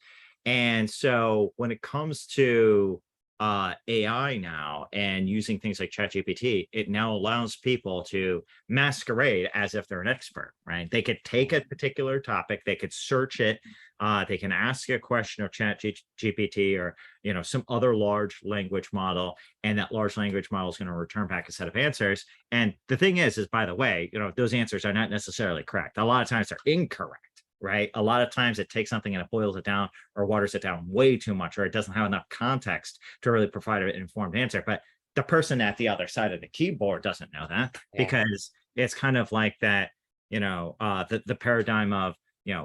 And so when it comes to AI now and using things like ChatGPT, it now allows people to masquerade as if they're an expert, right? They could take a particular topic, they could search it, they can ask a question of ChatGPT or some other large language model, and that large language model is going to return back a set of answers. And the thing is by the way, those answers are not necessarily correct. A lot of times they're incorrect. Right. A lot of times it takes something and it boils it down or waters it down way too much, or it doesn't have enough context to really provide an informed answer. But the person at the other side of the keyboard doesn't know that, because it's kind of like that, the paradigm of,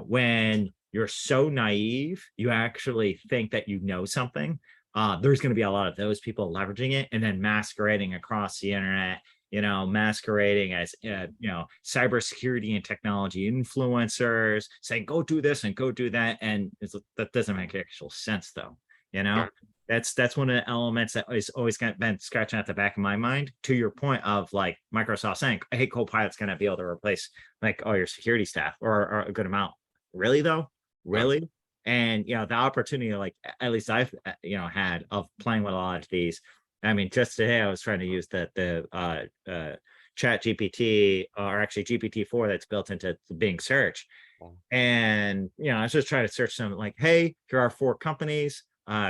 when you're so naive, you actually think that you know something. There's going to be a lot of those people leveraging it and then masquerading across the internet, masquerading as, cybersecurity and technology influencers, saying, go do this and go do that. And that doesn't make actual sense, though. Right. That's one of the elements that is always been scratching at the back of my mind, to your point of like Microsoft saying, hey, Copilot's going to be able to replace like all your security staff or a good amount. Really, though? Right. Really? And, the opportunity, like, at least I've, had of playing with a lot of these. I mean, just today I was trying to use the Chat GPT, or actually GPT-4 that's built into the Bing search. And, I was just trying to search some like, hey, here are 4 companies.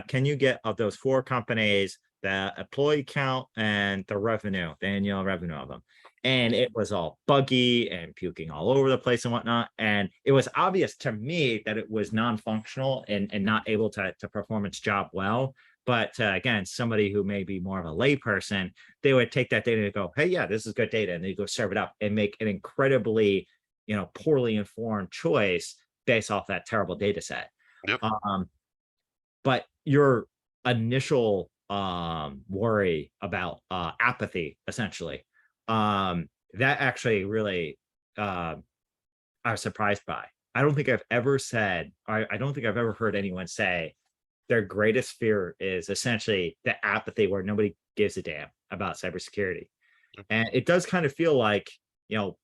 Can you get of those 4 companies the employee count and the revenue, the annual revenue of them? And it was all buggy and puking all over the place and whatnot. And it was obvious to me that it was non-functional and not able to perform its job well. But again, somebody who may be more of a layperson, they would take that data and go, hey, yeah, this is good data. And they go serve it up and make an incredibly, poorly informed choice based off that terrible data set. Yep. But your initial worry about apathy, essentially, that actually really I was surprised by. I don't think I've ever said, I don't think I've ever heard anyone say their greatest fear is essentially the apathy where nobody gives a damn about cybersecurity. And it does kind of feel like,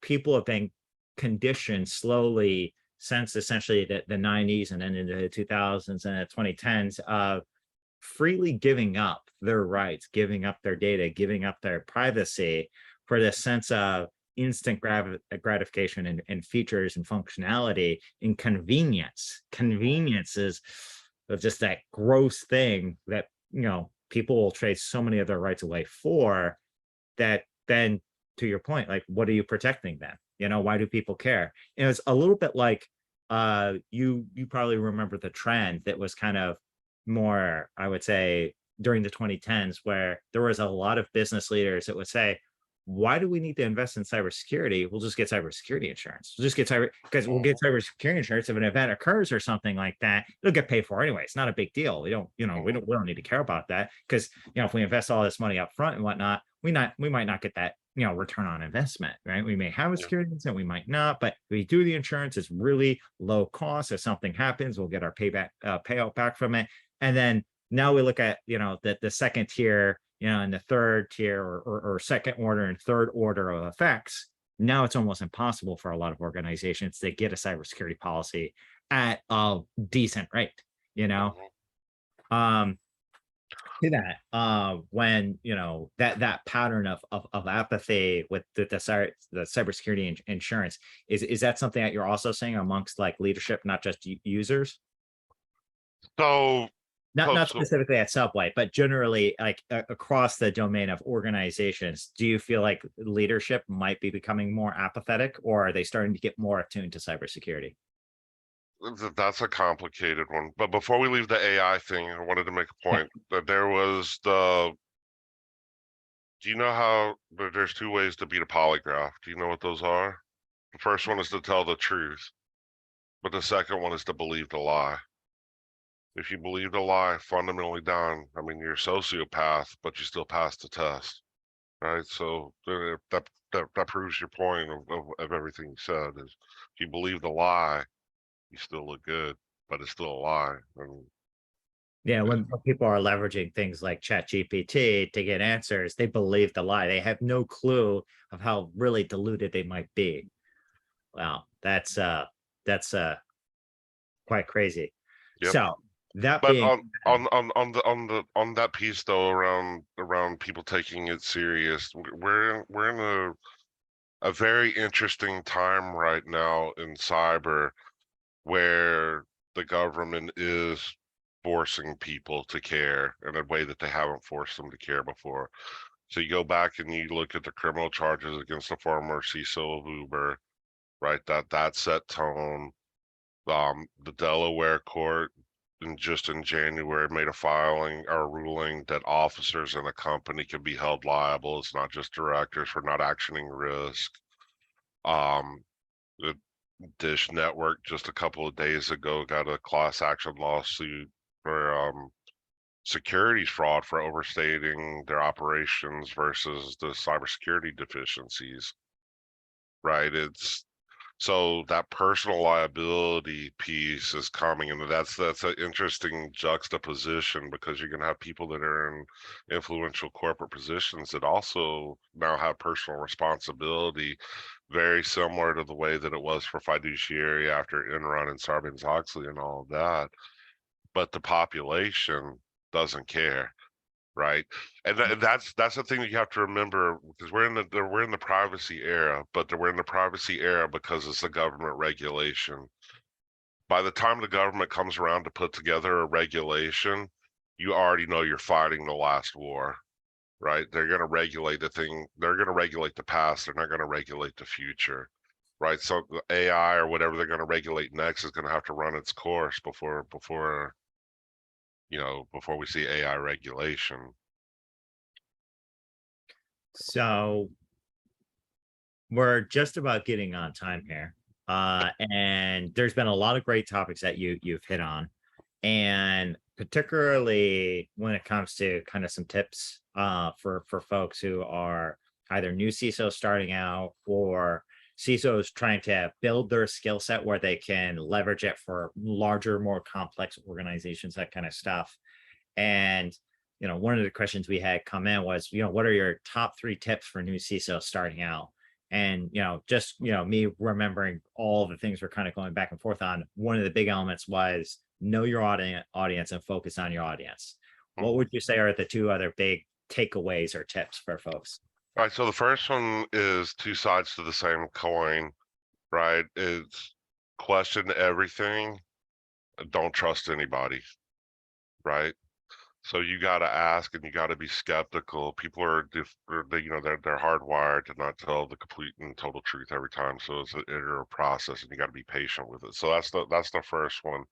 people have been conditioned slowly since essentially the 90s and then into the 2000s and the 2010s of freely giving up their rights, giving up their data, giving up their privacy for the sense of instant gratification and features and functionality and convenience. Convenience is just that gross thing that, people will trade so many of their rights away for. That then, to your point, like, what are you protecting then? Why do people care? And it's a little bit like you probably remember the trend that was kind of more, I would say, during the 2010s, where there was a lot of business leaders that would say, why do we need to invest in cybersecurity? We'll just get cybersecurity insurance. We'll just get because we'll get cybersecurity insurance if an event occurs or something like that. It'll get paid for anyway. It's not a big deal. We don't need to care about that because if we invest all this money up front and whatnot, we might not get that return on investment, right? We may have a Yeah. security incident, we might not, but we do the insurance, it's really low cost. If something happens, we'll get our payout back from it. And then now we look at, the second tier, and the third tier or second order and third order of effects. Now it's almost impossible for a lot of organizations to get a cybersecurity policy at a decent rate, you know? Mhm. Um, to that when that pattern of apathy with the cybersecurity insurance is that something that you're also seeing amongst like leadership, not just users, So, not so specifically at Subway, but generally like across the domain of organizations? Do you feel like leadership might be becoming more apathetic, or are they starting to get more attuned to cybersecurity? that's a complicated one. But before we leave the AI thing, I wanted to make a Yeah. point that there was the. Do you know how there's two ways to beat a polygraph? Do you know what those are? The first one is to tell the truth, but the second one is to believe the lie. If you believe the lie, fundamentally down, I mean, you're a sociopath, but you still pass the test, right? So that proves your point of everything you said. Is if you believe the lie, you still look good, but it's still a lie. And Yeah, when people are leveraging things like Chat GPT to get answers, they believe the lie. They have no clue of how really diluted they might be. Wow, that's quite crazy. yep. So that But being said, on that piece though, around people taking it serious, we're in a very interesting time right now in cyber where the government is forcing people to care in a way that they haven't forced them to care before. So you go back and you look at the criminal charges against the former CISO of Uber, right? That set tone. The Delaware court just in January made a filing or ruling that officers in a company can be held liable. It's not just directors for not actioning risk. Um, the Dish Network just a couple of days ago got a class action lawsuit for securities fraud for overstating their operations versus the cybersecurity deficiencies. Right? It's so that personal liability piece is coming, and that's an interesting juxtaposition because you're going to have people that are in influential corporate positions that also now have personal responsibility, very similar to the way that it was for fiduciary after Enron and Sarbanes-Oxley and all of that. But the population doesn't care, right? And that's the thing that you have to remember because we're in the privacy era, but we're in the privacy era because it's a government regulation. By the time the government comes around to put together a regulation, you already know you're fighting the last war, right? They're going to regulate the thing. They're going to regulate the past. They're not going to regulate the future, right? So the AI or whatever they're going to regulate next is going to have to run its course before we see AI regulation. so we're just about getting on time here. And there's been a lot of great topics that you've hit on. And particularly when it comes to kind of some tips for folks who are either new CISOs starting out or CISOs trying to build their skill set where they can leverage it for larger, more complex organizations, that kind of stuff. And one of the questions we had come in was, what are your top 3 tips for new CISOs starting out? And just me remembering all the things we're kind of going back and forth on. One of the big elements was know your audience and focus on your audience. What Mhm. would you say are the 2 other big takeaways or tips for folks? All right, so the first one is two sides to the same coin, right? It's question everything, don't trust anybody, right? So you got to ask and you got to be skeptical. People they're hardwired to not tell the complete and total truth every time. So it's an iterative process, and you got to be patient with it. So that's the first one.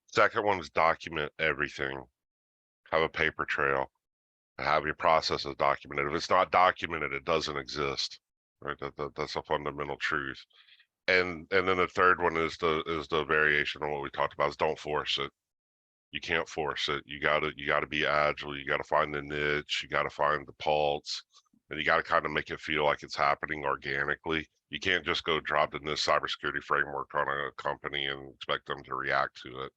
Second one is document everything. Have a paper trail. Have your processes documented. If it's not documented, it doesn't exist. Right? That's a fundamental truth. And then the third one is the variation on what we talked about is don't force it. You can't force it. You gotta be agile. You gotta find the niche. You gotta find the pulse. and you got to kind of make it feel like it's happening organically. You can't just go drop in this cybersecurity framework on a company and expect them to react to it,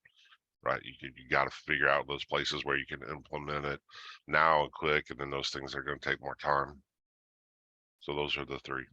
right? You got to figure out those places where you can implement it now and quick, and then those things are going to take more time. So those are the three.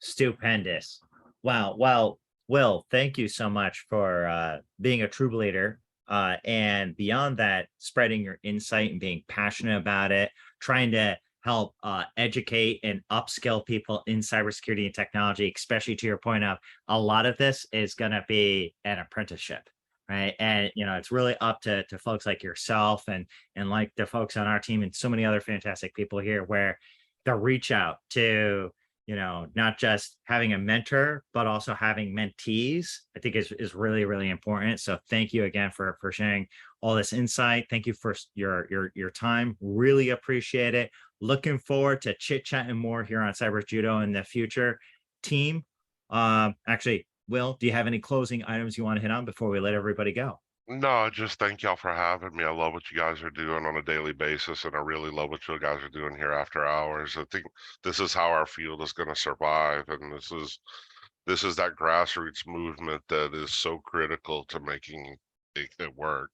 Stupendous. Wow. Well, Will, thank you so much for being a true leader. And beyond that, spreading your insight and being passionate about it, trying to help educate and upskill people in cybersecurity and technology, especially to your point of a lot of this is going to be an apprenticeship, right? And it's really up to folks like yourself and like the folks on our team and so many other fantastic people here where the reach out to not just having a mentor, but also having mentees, I think is really, really important. So thank you again for sharing all this insight. Thank you for your time. Really appreciate it. Looking forward to chit-chatting more here on Cyber Judo in the future. Team, actually, Will, do you have any closing items you want to hit on before we let everybody go? No, just thank y'all for having me. I love what you guys are doing on a daily basis, and I really love what you guys are doing here after hours. I think this is how our field is going to survive, and this is that grassroots movement that is so critical to making it work.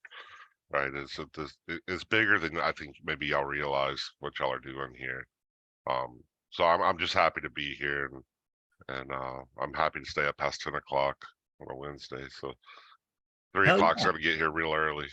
Right? It's bigger than I think maybe y'all realize what y'all are doing here. So I'm just happy to be here, and I'm happy to stay up past 10 o'clock on a Wednesday. So 3 Hell o'clock's gonna get here real early.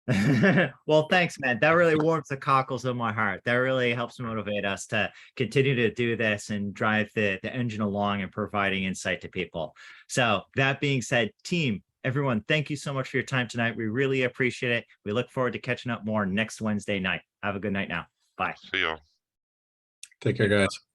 yeah. Well, thanks, man. That really warms the cockles of my heart. That really helps motivate us to continue to do this and drive the engine along and providing insight to people. So that being said, team, everyone, thank you so much for your time tonight. We really appreciate it. We look forward to catching up more next Wednesday night. Have a good night now. Bye. See y'all. Take care, guys.